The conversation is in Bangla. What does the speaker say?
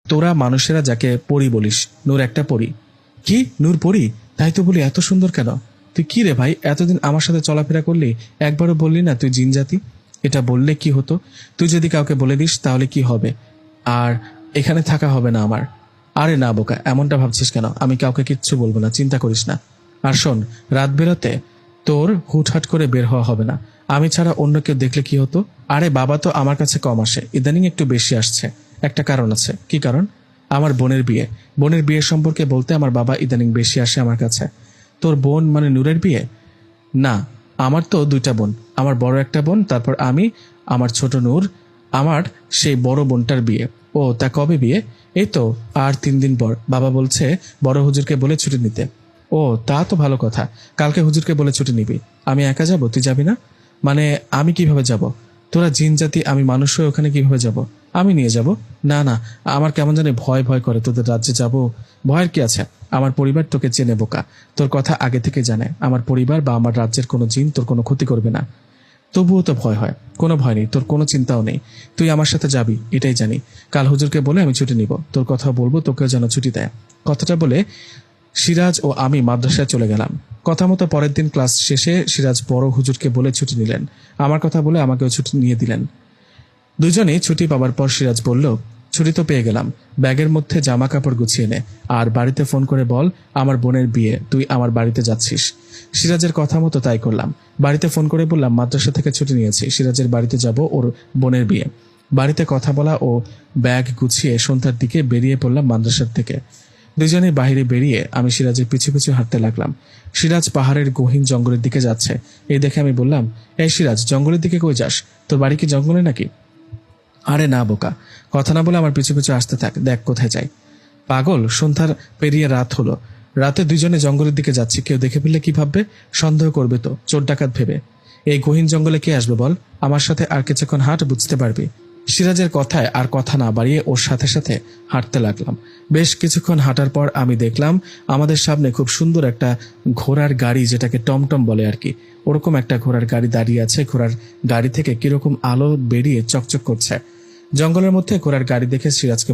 তোরা মানুষেরা যাকে পরি বলিস, নূর একটা পরি। কি নূর পরি? তাই তো বলি, এত সুন্দর কেন? তুই কি রে ভাই, এতদিন আমার সাথে চলাফেরা করলি, একবারও বললি না তুই জিন জাতি? এটা বললে কি হতো? তুই যদি কাউকে বলে দিস তাহলে কি হবে? আর এখানে থাকা হবে না আমার। আরে না বোকা, এমনটা ভাবছিস কেন? আমি কাউকে কিচ্ছু বলবো না, চিন্তা করিস না। আর শোন, রাত বেরোতে তোর হুটহাট করে বের হওয়া হবে না। আমি ছাড়া অন্য কেউ দেখলে কি হতো? আরে বাবা তো আমার কাছে কম আসে, ইদানিং একটু বেশি আসছে। একটা কারণ আছে। কি কারণ? আমার বোনের বিয়ে। বোনের বিয়ে সম্পর্কে বলতে আমার বাবা ইদানিং বেশি আসে আমার কাছে। তোর বোন মানে নূরের বিয়ে? না, আমার তো দুইটা বোন। আমার বড় একটা বোন, তারপর আমি, আমার ছোট নূর, আমার সেই বড় বোনটার বিয়ে। ও তা কবে বিয়ে? এই তো আর 3 দিন পর। বাবা বলছে বড় হুজুরকে বলে ছুটি নিতে। ও তা তো ভালো কথা, কালকে হুজুরকে বলে ছুটি নিবি। আমি একা যাব, তুই যাবি না? মানে আমি কিভাবে যাব? তোরা জিন জাতি, আমি মানুষ হয়ে ওখানে কিভাবে যাব? আমি নিয়ে যাব? না না, আমার কেমন জানি ভয় ভয় করে। তোদের রাজ্যে যাব? ভয়ের কি আছে? আমার পরিবার তোকে চেনে বোকা, তোর কথা আগে থেকে জানে। আমার পরিবার বা আমার রাজ্যের কোনো জিন তোর কোনো ক্ষতি করবে না। তবুও তো ভয় হয়। কোনো ভয় নেই, তোর কোনো চিন্তাও নেই। তুই আমার সাথে যাবি এটাই জানি। কাল হুজুরকে বলে আমি ছুটি নিব, তোর কথা বলবো, তোকেও যেন ছুটি দেয়। কথাটা বলে সিরাজ ও আমি মাদ্রাসায় চলে গেলাম। কথা মতো পরের দিন ক্লাস শেষে সিরাজ বড় হুজুরকে বলে ছুটি নিলেন। আমার কথা বলে আমাকেও ছুটি নিয়ে দিলেন। দুজনেই ছুটি পাবার পর সিরাজ বলল, ছুটি তো পেয়ে গেলাম, ব্যাগের মধ্যে জামা কাপড় গুছিয়ে নে, আর বাড়িতে ফোন করে বল আমার বোনের বিয়ে, তুই আমার বাড়িতে যাচ্ছিস। সিরাজের কথা মতো তাই করলাম। বাড়িতে ফোন করে বললাম মাদ্রাসা থেকে ছুটি নিয়েছি, সিরাজের বাড়িতে যাব, ওর বোনের বিয়ে। বাড়িতে কথা বলা ও ব্যাগ গুছিয়ে সন্ধ্যার দিকে বেরিয়ে পড়লাম মাদ্রাসার থেকে। দুজনে বাইরে বেরিয়ে আমি সিরাজের পিছু পিছু হাঁটতে লাগলাম। সিরাজ পাহাড়ের গহীন জঙ্গলের দিকে যাচ্ছে। এই দেখে আমি বললাম, এই সিরাজ, জঙ্গলের দিকে কই যাস? তোর বাড়ি কি জঙ্গলে নাকি? আরে না বোকা, কথা না বলে আমার পিছু পিছু আসতে থাক, দেখ কোথায় যাই। পাগল, সন্ধ্যার পেরিয়ে রাত হলো। রাতে দুজনে জঙ্গলের দিকে যাচ্ছি, কেউ দেখে ফেললে কি ভাববে? সন্দেহ করবে তো, চোর ডাকাত ভেবে। এই গহীন জঙ্গলে কে আসবে বল? আমার সাথে আর কিছুক্ষণ হাঁট, বুঝতে পারবি। সিরাজের কথায় আর কথা না বাড়িয়ে ওর সাথে সাথে হাঁটতে লাগলাম। বেশ কিছুক্ষণ হাঁটার পর আমি দেখলাম আমাদের সামনে খুব সুন্দর একটা ঘোড়ার গাড়ি, যেটাকে টমটম বলে আর কি, ওরকম একটা ঘোড়ার গাড়ি দাঁড়িয়ে আছে। ঘোড়ার গাড়ি থেকে কিরকম আলো বেরিয়ে চকচক করছে। জঙ্গলের মধ্যে ঘোড়ার গাড়ি দেখে সিরাজকে